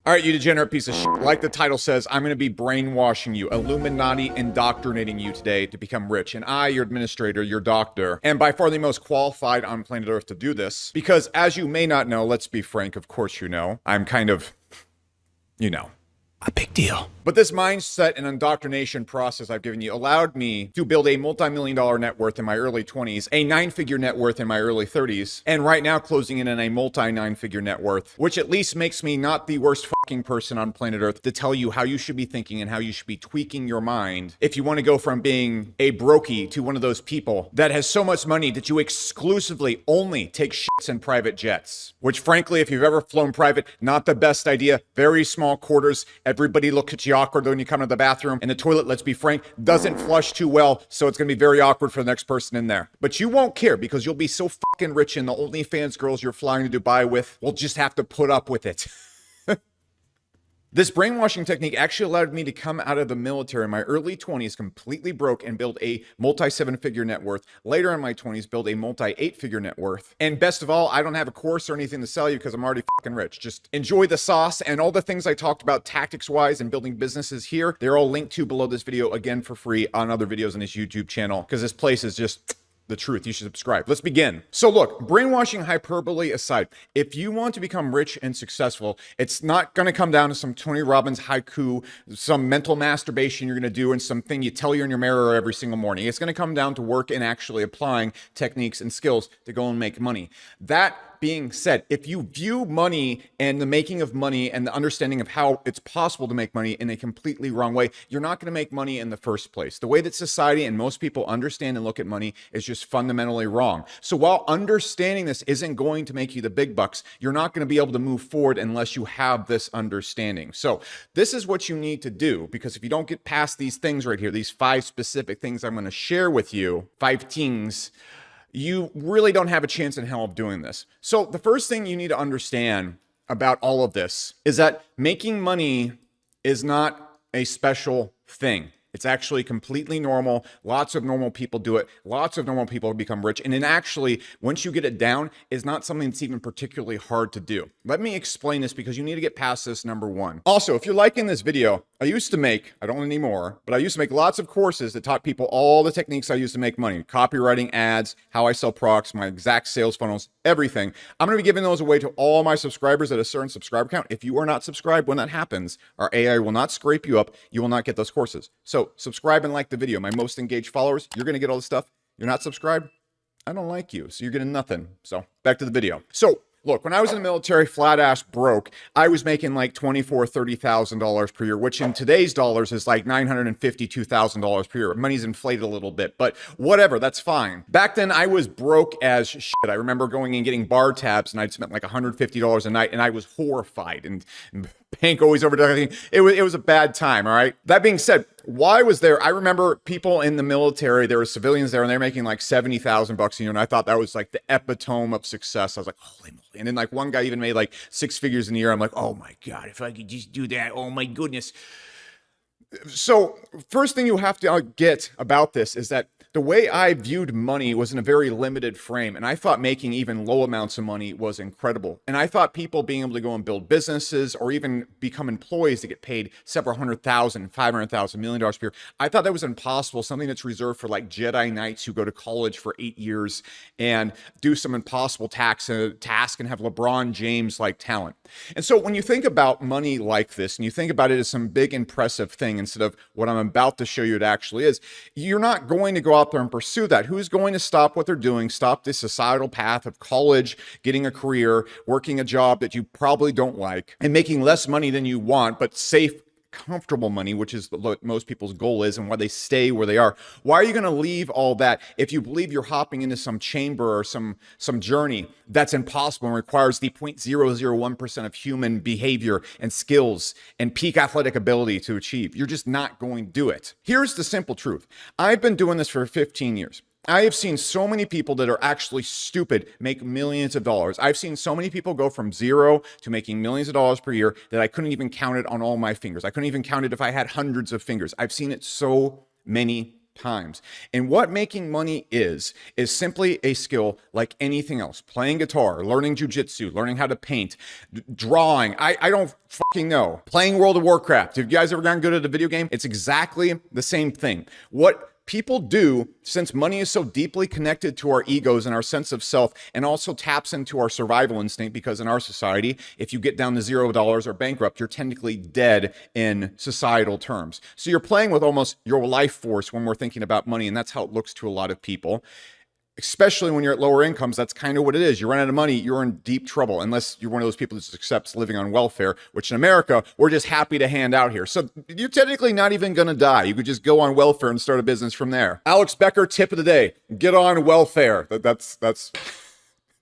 All right, you degenerate piece of shit. Like the title says, I'm going to be brainwashing you, Illuminati indoctrinating you today to become rich. And I, your administrator, your doctor, am by far the most qualified on planet Earth to do this. Because as you may not know, let's be frank, of course you know, I'm kind of, a big deal. But this mindset and indoctrination process I've given you allowed me to build a multi-million-dollar net worth in my early 20s, a 9-figure net worth in my early 30s, and right now closing in on a multi-9-figure net worth, which at least makes me not the worst fucking person on planet Earth to tell you how you should be thinking and how you should be tweaking your mind if you want to go from being a brokey to one of those people that has so much money that you exclusively only take shits in private jets. Which frankly, if you've ever flown private, not the best idea. Very small quarters. Everybody looks at you awkward when you come to the bathroom, and the toilet, let's be frank, doesn't flush too well, so it's gonna be very awkward for the next person in there. But you won't care because you'll be so fucking rich, and the OnlyFans girls you're flying to Dubai with will just have to put up with it. This brainwashing technique actually allowed me to come out of the military in my early 20s completely broke and build a multi-7-figure net worth. Later in my 20s, build a multi-8-figure net worth. And best of all, I don't have a course or anything to sell you because I'm already fucking rich. Just enjoy the sauce, and all the things I talked about tactics-wise and building businesses here, they're all linked to below this video again for free on other videos on this YouTube channel because this place is just the truth. You should subscribe. Let's begin. So look, brainwashing hyperbole aside, if you want to become rich and successful, it's not going to come down to some Tony Robbins haiku, some mental masturbation you're going to do, and something you tell you in your mirror every single morning. It's going to come down to work and actually applying techniques and skills to go and make money. That being said, if you view money and the making of money and the understanding of how it's possible to make money in a completely wrong way, you're not going to make money in the first place. The way that society and most people understand and look at money is just fundamentally wrong. So while understanding this isn't going to make you the big bucks, you're not going to be able to move forward unless you have this understanding. So this is what you need to do, because if you don't get past these things right here, these 5 specific things I'm going to share with you, 5 things, you really don't have a chance in hell of doing this. So the first thing you need to understand about all of this is that making money is not a special thing. It's actually completely normal. Lots of normal people do it. Lots of normal people become rich. And then actually, once you get it down, is not something that's even particularly hard to do. Let me explain this because you need to get past this, number one. Also, if you're liking this video, I used to make, I don't anymore, but I used to make lots of courses that taught people all the techniques I use to make money. Copywriting, ads, how I sell products, my exact sales funnels, everything. I'm going to be giving those away to all my subscribers at a certain subscriber count. If you are not subscribed, when that happens, our AI will not scrape you up. You will not get those courses. So subscribe and like the video. My most engaged followers, you're going to get all this stuff. You're not subscribed, I don't like you. So you're getting nothing. So back to the video. So look, when I was in the military, flat ass broke, I was making like $24,000, $30,000 per year, which in today's dollars is like $952,000 per year. Money's inflated a little bit, but whatever, that's fine. Back then, I was broke as shit. I remember going and getting bar tabs, and I'd spent like $150 a night, and I was horrified. And bank always overdone everything. It was a bad time, all right? That being said, while I was there, I remember people in the military, there were civilians there, and they're making like $70,000 a year, and I thought that was like the epitome of success. I was like, holy moly. And then like one guy even made like 6 figures in a year. I'm like, oh my God, if I could just do that, oh my goodness. So first thing you have to get about this is that the way I viewed money was in a very limited frame, and I thought making even low amounts of money was incredible. And I thought people being able to go and build businesses or even become employees to get paid several $100,000, $500,000, $1 million per year, I thought that was impossible, something that's reserved for like Jedi Knights who go to college for 8 years and do some impossible task and have LeBron James like talent. And so when you think about money like this, and you think about it as some big impressive thing instead of what I'm about to show you it actually is, you're not going to go out there and pursue that. Who's going to stop what they're doing, stop the societal path of college, getting a career, working a job that you probably don't like, and making less money than you want, but safe, comfortable money, which is what most people's goal is and why they stay where they are. Why are you going to leave all that if you believe you're hopping into some chamber or some journey that's impossible and requires the 0.001% of human behavior and skills and peak athletic ability to achieve? You're just not going to do it. Here's the simple truth. I've been doing this for 15 years. I have seen so many people that are actually stupid make millions of dollars. I've seen so many people go from zero to making millions of dollars per year that I couldn't even count it on all my fingers. I couldn't even count it if I had hundreds of fingers. I've seen it so many times. And what making money is simply a skill like anything else. Playing guitar, learning jujitsu, learning how to paint, drawing. I don't fucking know. Playing World of Warcraft. Have you guys ever gotten good at a video game? It's exactly the same thing. What people do, since money is so deeply connected to our egos and our sense of self, and also taps into our survival instinct, because in our society, if you get down to $0 or bankrupt, you're technically dead in societal terms. So you're playing with almost your life force when we're thinking about money, and that's how it looks to a lot of people. Especially when you're at lower incomes, that's kind of what it is. You run out of money, you're in deep trouble, unless you're one of those people that just accepts living on welfare, which in America, we're just happy to hand out here. So you're technically not even gonna die. You could just go on welfare and start a business from there. Alex Becker, tip of the day, get on welfare. That's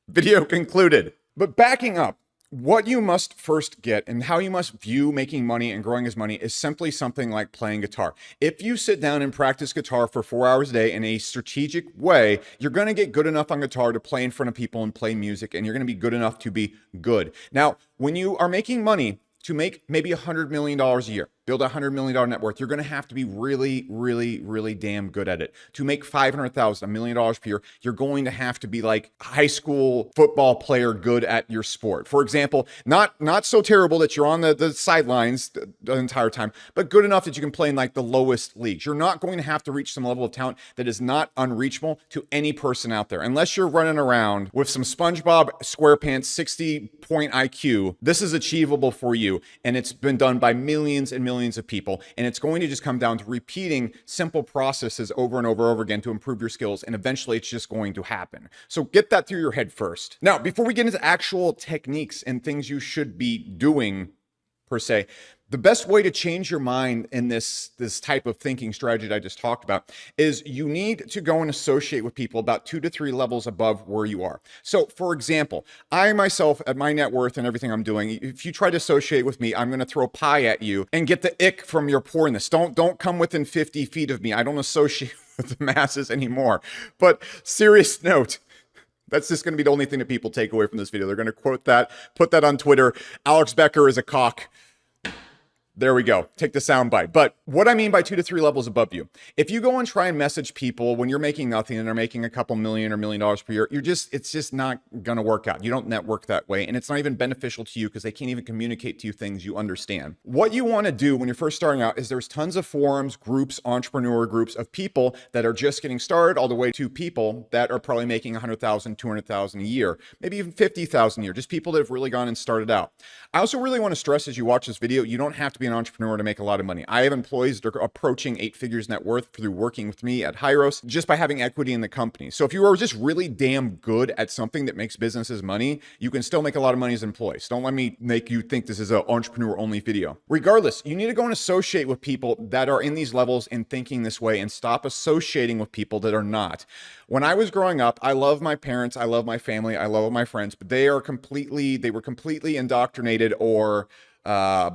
video concluded. But backing up, what you must first get and how you must view making money and growing as money is simply something like playing guitar. If you sit down and practice guitar for 4 hours a day in a strategic way, you're going to get good enough on guitar to play in front of people and play music, and you're going to be good enough to be good. Now, when you are making money, to make maybe $100 million a year, build a $100 million net worth, you're going to have to be really, really, really damn good at it. To make $500,000, $1 million per year, you're going to have to be like high school football player good at your sport. For example, not so terrible that you're on the sidelines the entire time, but good enough that you can play in like the lowest leagues. You're not going to have to reach some level of talent that is not unreachable to any person out there. Unless you're running around with some SpongeBob SquarePants 60-point IQ, this is achievable for you. And it's been done by millions and millions of people. And it's going to just come down to repeating simple processes over and over again to improve your skills. And eventually it's just going to happen. So get that through your head first. Now, before we get into actual techniques and things you should be doing per se, the best way to change your mind in this type of thinking strategy that I just talked about is you need to go and associate with people about 2 to 3 levels above where you are. So for example, I myself at my net worth and everything I'm doing, if you try to associate with me, I'm going to throw pie at you and get the ick from your poorness. Don't come within 50 feet of me. I don't associate with the masses anymore. But serious note, that's just going to be the only thing that people take away from this video. They're going to quote that, put that on Twitter. Alex Becker is a cock. There we go. Take the soundbite. But what I mean by 2 to 3 levels above you, if you go and try and message people when you're making nothing and they're making a couple million or $1 million per year, it's just not going to work out. You don't network that way. And it's not even beneficial to you because they can't even communicate to you things you understand. What you want to do when you're first starting out is there's tons of forums, groups, entrepreneur groups of people that are just getting started, all the way to people that are probably making 100,000, 200,000 a year, maybe even 50,000 a year, just people that have really gone and started out. I also really want to stress as you watch this video, you don't have to be an entrepreneur to make a lot of money. I have employees that are approaching 8 figures net worth through working with me at Hyros just by having equity in the company. So if you are just really damn good at something that makes businesses money, you can still make a lot of money as employees. Don't let me make you think this is an entrepreneur only video. Regardless, you need to go and associate with people that are in these levels and thinking this way, and stop associating with people that are not. When I was growing up, I love my parents, I love my family, I love my friends, but they were completely indoctrinated or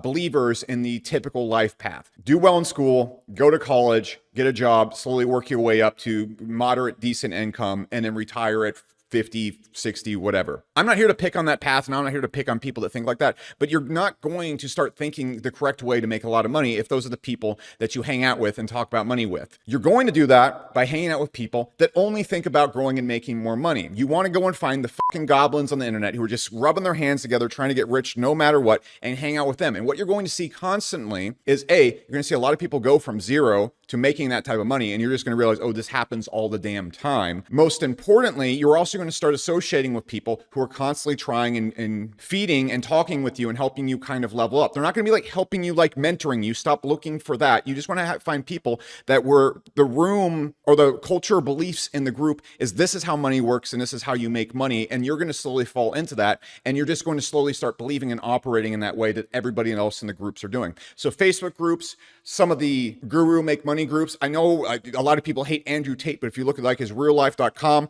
believers in the typical life path. Do well in school, go to college, get a job, slowly work your way up to moderate, decent income, and then retire at 50, 60, whatever. I'm not here to pick on that path, and I'm not here to pick on people that think like that, but you're not going to start thinking the correct way to make a lot of money if those are the people that you hang out with and talk about money with. You're going to do that by hanging out with people that only think about growing and making more money. You want to go and find the fucking goblins on the internet who are just rubbing their hands together, trying to get rich no matter what, and hang out with them. And what you're going to see constantly is you're going to see a lot of people go from zero to making that type of money, and you're just going to realize, oh, this happens all the damn time. Most importantly, you're also going to start associating with people who are constantly trying and feeding and talking with you and helping you kind of level up. They're not going to be like helping you, like mentoring you. Stop looking for that. You just want to find people that were the room or the culture beliefs in the group is this is how money works and this is how you make money. And you're going to slowly fall into that. And you're just going to slowly start believing and operating in that way that everybody else in the groups are doing. So Facebook groups, some of the guru make money groups. I know a lot of people hate Andrew Tate, but if you look at like his reallife.com,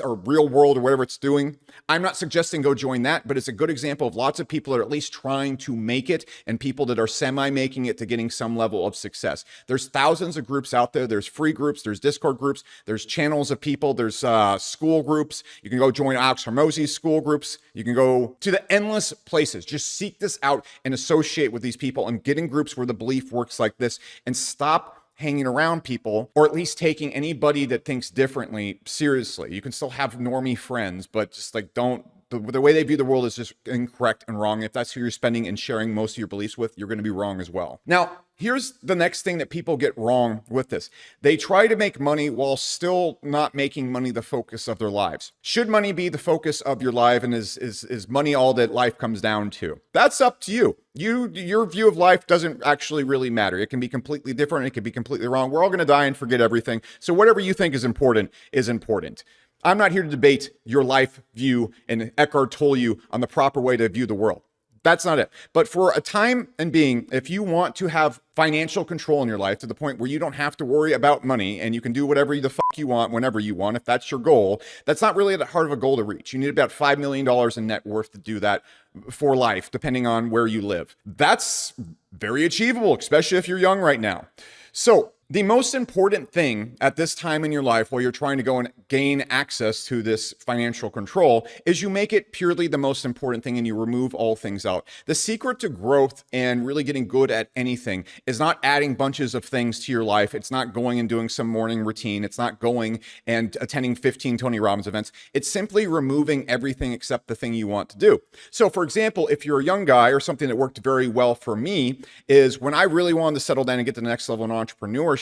or real world or whatever it's doing, I'm not suggesting go join that, but it's a good example of lots of people that are at least trying to make it and people that are semi-making it to getting some level of success. There's thousands of groups out there. There's free groups, there's Discord groups, there's channels of people, there's school groups. You can go join Alex Hormozi's school groups. You can go to the endless places. Just seek this out and associate with these people and get in groups where the belief works like this, and stop hanging around people, or at least taking anybody that thinks differently seriously. You can still have normie friends, but just like the way they view the world is just incorrect and wrong. If that's who you're spending and sharing most of your beliefs with, you're going to be wrong as well. Now, here's the next thing that people get wrong with this. They try to make money while still not making money the focus of their lives. Should money be the focus of your life, and is money all that life comes down to? That's up to you. Your view of life doesn't actually really matter. It can be completely different. It can be completely wrong. We're all going to die and forget everything. So whatever you think is important is important. I'm not here to debate your life view and Eckhart Tolle on the proper way to view the world. That's not it. But for a time and being, if you want to have financial control in your life to the point where you don't have to worry about money and you can do whatever the fuck you want whenever you want, if that's your goal, that's not really at the heart of a goal to reach. You need about $5 million in net worth to do that for life, depending on where you live. That's very achievable, especially if you're young right now. So the most important thing at this time in your life while you're trying to go and gain access to this financial control is you make it purely the most important thing and you remove all things out. The secret to growth and really getting good at anything is not adding bunches of things to your life. It's not going and doing some morning routine. It's not going and attending 15 Tony Robbins events. It's simply removing everything except the thing you want to do. So for example, if you're a young guy, or something that worked very well for me is when I really wanted to settle down and get to the next level in entrepreneurship,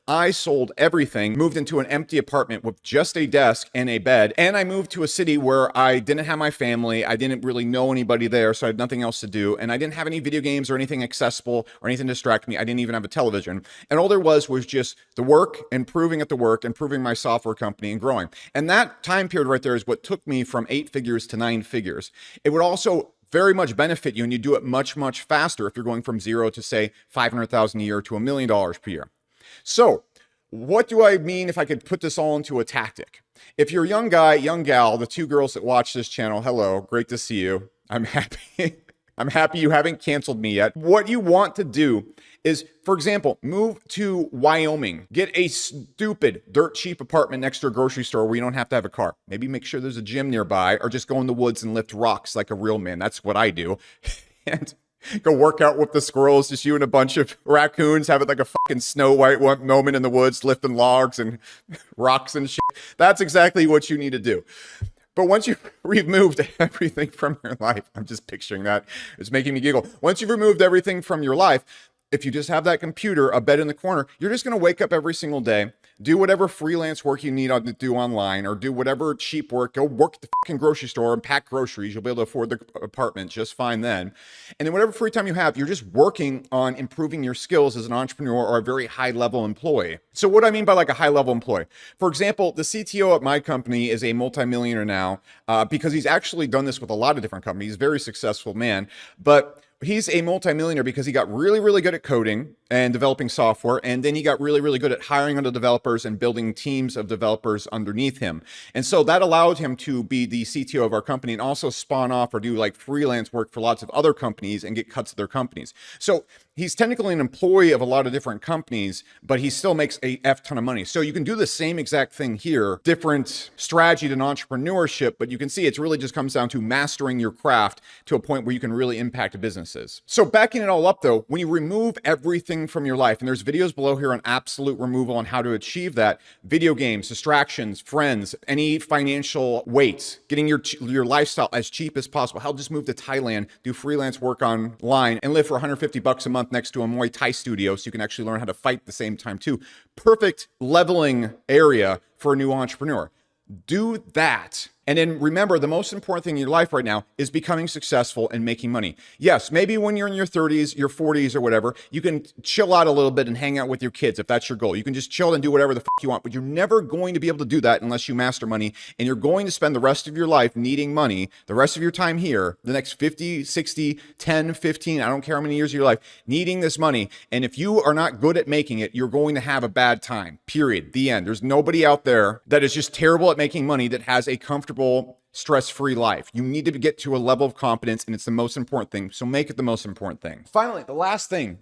I sold everything, moved into an empty apartment with just a desk and a bed, and I moved to a city where I didn't have my family, I didn't really know anybody there, so I had nothing else to do, and I didn't have any video games or anything accessible or anything to distract me. I didn't even have a television, and all there was just the work, improving at the work, improving my software company, and growing. And that time period right there is what took me from 8 figures to 9 figures. It would also very much benefit you, and you do it much, much faster if you're going from zero to say 500,000 a year to $1 million per year. So what do I mean if I could put this all into a tactic? If you're a young guy, young gal, the 2 girls that watch this channel, hello, great to see you. I'm happy. I'm happy you haven't canceled me yet. What you want to do is, for example, move to Wyoming. Get a stupid, dirt cheap apartment next to a grocery store where you don't have to have a car. Maybe make sure there's a gym nearby, or just go in the woods and lift rocks like a real man. That's what I do. And go work out with the squirrels, just you and a bunch of raccoons, have it like a fucking Snow White moment in the woods, lifting logs and rocks and shit. That's exactly what you need to do. But once you've removed everything from your life, I'm just picturing that. It's making me giggle. Once you've removed everything from your life, if you just have that computer, a bed in the corner, you're just going to wake up every single day, do whatever freelance work you need to do online, or do whatever cheap work. Go work at the fucking grocery store and pack groceries. You'll be able to afford the apartment just fine then. And then whatever free time you have, you're just working on improving your skills as an entrepreneur or a very high level employee. So what do I mean by like a high level employee? For example, the CTO at my company is a multimillionaire now because he's actually done this with a lot of different companies. He's a very successful man, but he's a multimillionaire because he got really, really good at coding and developing software. And then he got really, really good at hiring other developers and building teams of developers underneath him. And so that allowed him to be the CTO of our company and also spawn off or do like freelance work for lots of other companies and get cuts of their companies. So he's technically an employee of a lot of different companies, but he still makes a F ton of money. So you can do the same exact thing here, different strategy than entrepreneurship, but you can see it's really just comes down to mastering your craft to a point where you can really impact businesses. So backing it all up though, when you remove everything from your life, and there's videos below here on absolute removal on how to achieve that, video games, distractions, friends, any financial weights, getting your lifestyle as cheap as possible. Hell, just move to Thailand, do freelance work online, and live for $150 a month next to a Muay Thai studio so you can actually learn how to fight at the same time too. Perfect leveling area for a new entrepreneur. Do that. And then remember, the most important thing in your life right now is becoming successful and making money. Yes, maybe when you're in your 30s, your 40s or whatever, you can chill out a little bit and hang out with your kids if that's your goal. You can just chill and do whatever the fuck you want, but you're never going to be able to do that unless you master money. And you're going to spend the rest of your life needing money, the rest of your time here, the next 50, 60, 10, 15, I don't care how many years of your life, needing this money. And if you are not good at making it, you're going to have a bad time, period, the end. There's nobody out there that is just terrible at making money that has a comfortable, stress-free life. You need to get to a level of competence, and it's the most important thing. So make it the most important thing. Finally, the last thing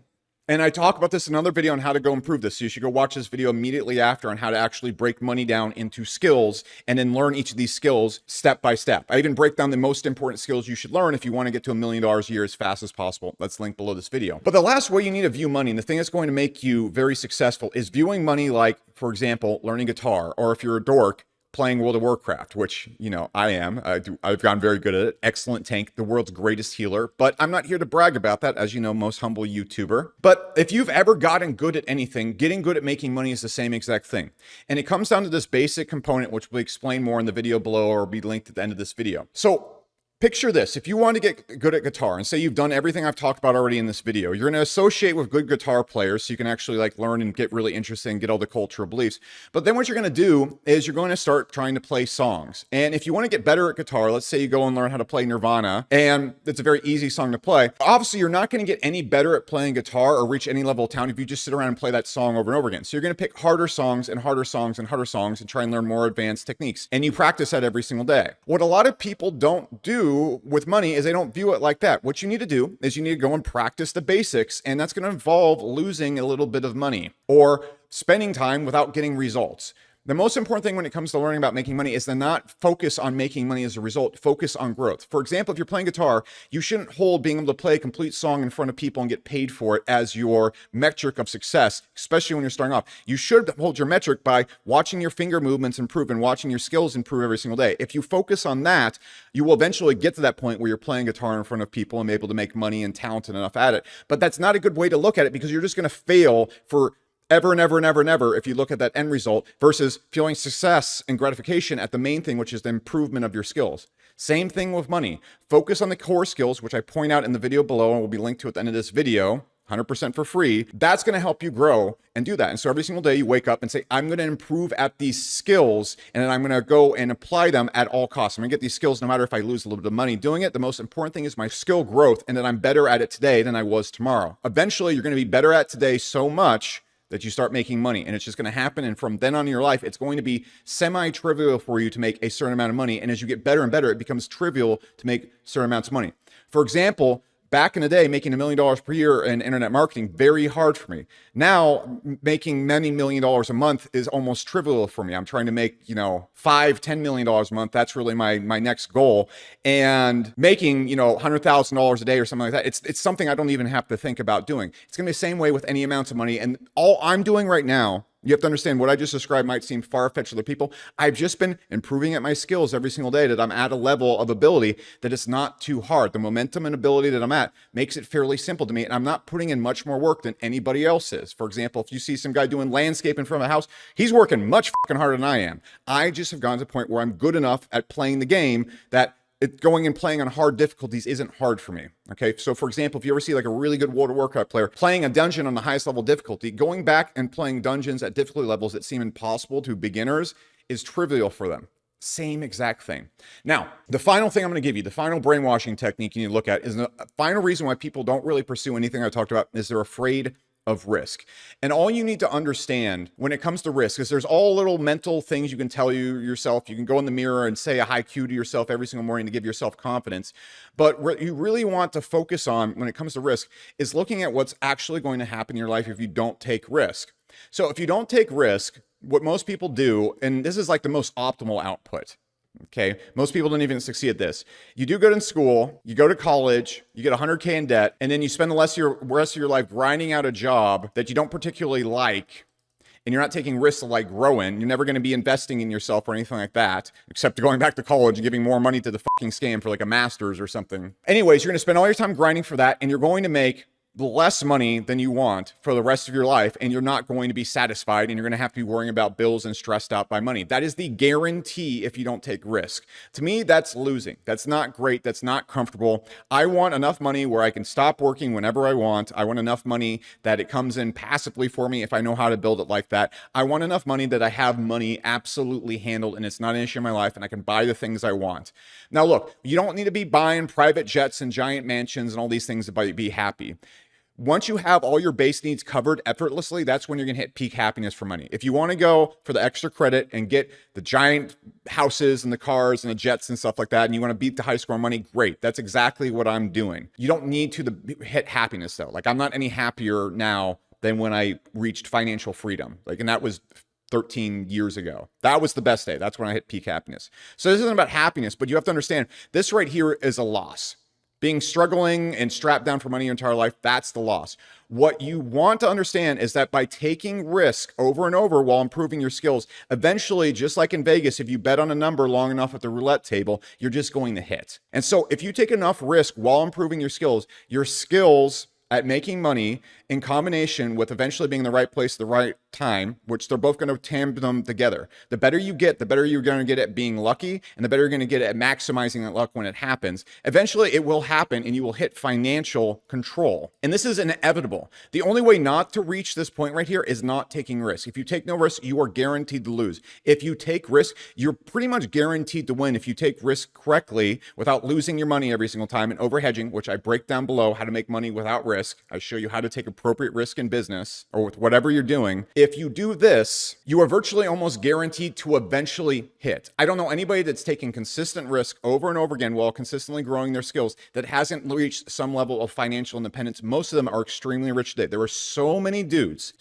And I talk about this in another video on how to go improve this. So you should go watch this video immediately after on how to actually break money down into skills and then learn each of these skills step by step. I even break down the most important skills you should learn if you want to get to $1 million a year as fast as possible. That's linked below this video. But the last way you need to view money, and the thing that's going to make you very successful, is viewing money like, for example, learning guitar, or if you're a dork, playing World of Warcraft, which, you know, I am. I've gotten very good at it. Excellent tank, the world's greatest healer. But I'm not here to brag about that, as you know, most humble YouTuber. But if you've ever gotten good at anything, getting good at making money is the same exact thing. And it comes down to this basic component, which we'll explain more in the video below or be linked at the end of this video. So picture this. If you want to get good at guitar and say you've done everything I've talked about already in this video, you're going to associate with good guitar players so you can actually like learn and get really interested and get all the cultural beliefs. But then what you're going to do is you're going to start trying to play songs. And if you want to get better at guitar, let's say you go and learn how to play Nirvana, and it's a very easy song to play. Obviously, you're not going to get any better at playing guitar or reach any level of talent if you just sit around and play that song over and over again. So you're going to pick harder songs and harder songs and harder songs and try and learn more advanced techniques. And you practice that every single day. What a lot of people don't do with money is they don't view it like that. What you need to do is you need to go and practice the basics, and that's going to involve losing a little bit of money or spending time without getting results. The most important thing when it comes to learning about making money is to not focus on making money as a result, focus on growth. For example, if you're playing guitar, you shouldn't hold being able to play a complete song in front of people and get paid for it as your metric of success, especially when you're starting off. You should hold your metric by watching your finger movements improve and watching your skills improve every single day. If you focus on that, you will eventually get to that point where you're playing guitar in front of people and be able to make money and talented enough at it. But that's not a good way to look at it, because you're just going to fail for ever and ever and ever and ever if you look at that end result versus feeling success and gratification at the main thing, which is the improvement of your skills. Same thing with money. Focus on the core skills, which I point out in the video below and will be linked to at the end of this video. 100% for free. That's going to help you grow and do that. And so every single day you wake up and say, I'm going to improve at these skills, and then I'm going to go and apply them at all costs. I'm going to get these skills no matter if I lose a little bit of money doing it. The most important thing is my skill growth, and that I'm better at it today than I was tomorrow. Eventually, you're going to be better at today so much that you start making money, and it's just going to happen. And from then on in your life, it's going to be semi-trivial for you to make a certain amount of money. And as you get better and better, it becomes trivial to make certain amounts of money. For example, back in the day, making $1 million per year in internet marketing, very hard for me. Now, making many $1 million a month is almost trivial for me. I'm trying to make, $5, $10 million a month. That's really my next goal. And making, $100,000 a day or something like that, it's something I don't even have to think about doing. It's going to be the same way with any amounts of money. And all I'm doing right now, you have to understand, what I just described might seem far-fetched to other people. I've just been improving at my skills every single day, that I'm at a level of ability that it's not too hard. The momentum and ability that I'm at makes it fairly simple to me, and I'm not putting in much more work than anybody else is. For example, if you see some guy doing landscape in front of a house, he's working much fucking harder than I am. I just have gotten to the point where I'm good enough at playing the game that going and playing on hard difficulties isn't hard for me. Okay, so for example, if you ever see like a really good World of Warcraft player playing a dungeon on the highest level difficulty, going back and playing dungeons at difficulty levels that seem impossible to beginners is trivial for them. Same exact thing. Now, the final thing I'm going to give you, the final brainwashing technique you need to look at, is the final reason why people don't really pursue anything I talked about, is they're afraid of risk. And all you need to understand when it comes to risk is there's all little mental things you can tell yourself. You can go in the mirror and say a haiku to yourself every single morning to give yourself confidence. But what you really want to focus on when it comes to risk is looking at what's actually going to happen in your life if you don't take risk. So if you don't take risk, what most people do, and this is like the most optimal output, okay? Most people don't even succeed at this. You do good in school, you go to college, you get 100K in debt, and then you spend the rest of your life grinding out a job that you don't particularly like, and you're not taking risks to like grow in. You're never going to be investing in yourself or anything like that, except going back to college and giving more money to the fucking scam for like a master's or something. Anyways, you're going to spend all your time grinding for that, and you're going to make less money than you want for the rest of your life, and you're not going to be satisfied, and you're going to have to be worrying about bills and stressed out by money. That is the guarantee if you don't take risk. To me, that's losing. That's not great. That's not comfortable. I want enough money where I can stop working whenever I want. I want enough money that it comes in passively for me if I know how to build it like that. I want enough money that I have money absolutely handled and it's not an issue in my life, and I can buy the things I want. Now look, you don't need to be buying private jets and giant mansions and all these things to be happy. Once you have all your base needs covered effortlessly, that's when you're gonna hit peak happiness for money. If you wanna go for the extra credit and get the giant houses and the cars and the jets and stuff like that, and you wanna beat the high score money, great. That's exactly what I'm doing. You don't need to hit happiness though. Like, I'm not any happier now than when I reached financial freedom. Like, and that was 13 years ago. That was the best day. That's when I hit peak happiness. So this isn't about happiness, but you have to understand this right here is a loss. Being struggling and strapped down for money your entire life, that's the loss. What you want to understand is that by taking risk over and over while improving your skills, eventually, just like in Vegas, if you bet on a number long enough at the roulette table, you're just going to hit. And so if you take enough risk while improving your skills at making money in combination with eventually being in the right place at the right time, which they're both going to tandem together. The better you get, the better you're going to get at being lucky, and the better you're going to get at maximizing that luck when it happens. Eventually, it will happen, and you will hit financial control. And this is inevitable. The only way not to reach this point right here is not taking risk. If you take no risk, you are guaranteed to lose. If you take risk, you're pretty much guaranteed to win if you take risk correctly without losing your money every single time, and overhedging, which I break down below, how to make money without risk. I show you how to take appropriate risk in business or with whatever you're doing. If you do this, you are virtually almost guaranteed to eventually hit. I don't know anybody that's taking consistent risk over and over again while consistently growing their skills that hasn't reached some level of financial independence. Most of them are extremely rich today. There are so many dudes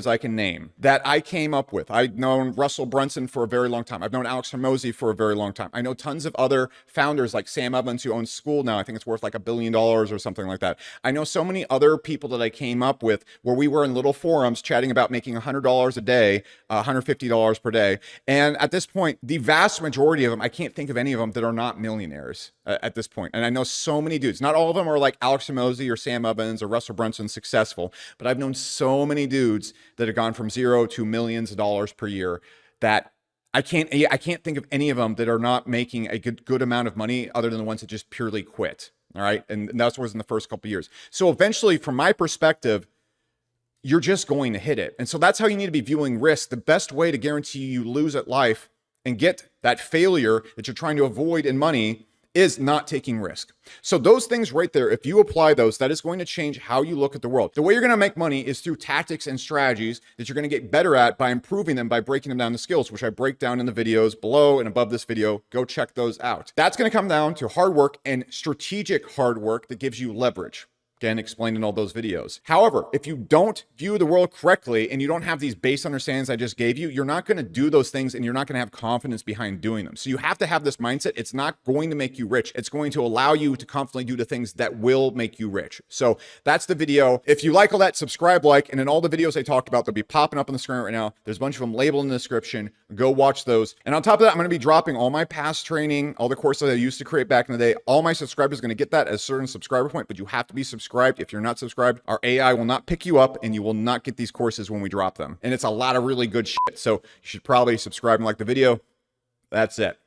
I can name that I came up with. I've known Russell Brunson for a very long time. I've known Alex Hormozi for a very long time. I know tons of other founders like Sam Evans, who owns School now. I think it's worth like $1 billion or something like that. I know so many other people that I came up with where we were in little forums chatting about making $100 a day, $150 per day. And at this point, the vast majority of them, I can't think of any of them that are not millionaires at this point. And I know so many dudes. Not all of them are like Alex Hormozi or Sam Evans or Russell Brunson successful, but I've known so many dudes that have gone from zero to millions of dollars per year that I can't think of any of them that are not making a good amount of money other than the ones that just purely quit. All right. And that was in the first couple of years. So eventually, from my perspective, you're just going to hit it. And so that's how you need to be viewing risk. The best way to guarantee you lose at life and get that failure that you're trying to avoid in money is not taking risk. So those things right there, if you apply those, that is going to change how you look at the world. The way you're going to make money is through tactics and strategies that you're going to get better at by improving them, by breaking them down to skills, which I break down in the videos below and above this video. Go check those out. That's going to come down to hard work and strategic hard work that gives you leverage. Again, explained in all those videos. However, if you don't view the world correctly and you don't have these base understandings I just gave you, you're not going to do those things and you're not going to have confidence behind doing them. So you have to have this mindset. It's not going to make you rich. It's going to allow you to confidently do the things that will make you rich. So that's the video. If you like all that, subscribe, like, and in all the videos I talked about, they'll be popping up on the screen right now. There's a bunch of them labeled in the description. Go watch those. And on top of that, I'm going to be dropping all my past training, all the courses I used to create back in the day. All my subscribers are going to get that at a certain subscriber point, but you have to be subscribed. If you're not subscribed, our AI will not pick you up and you will not get these courses when we drop them. And it's a lot of really good shit. So you should probably subscribe and like the video. That's it.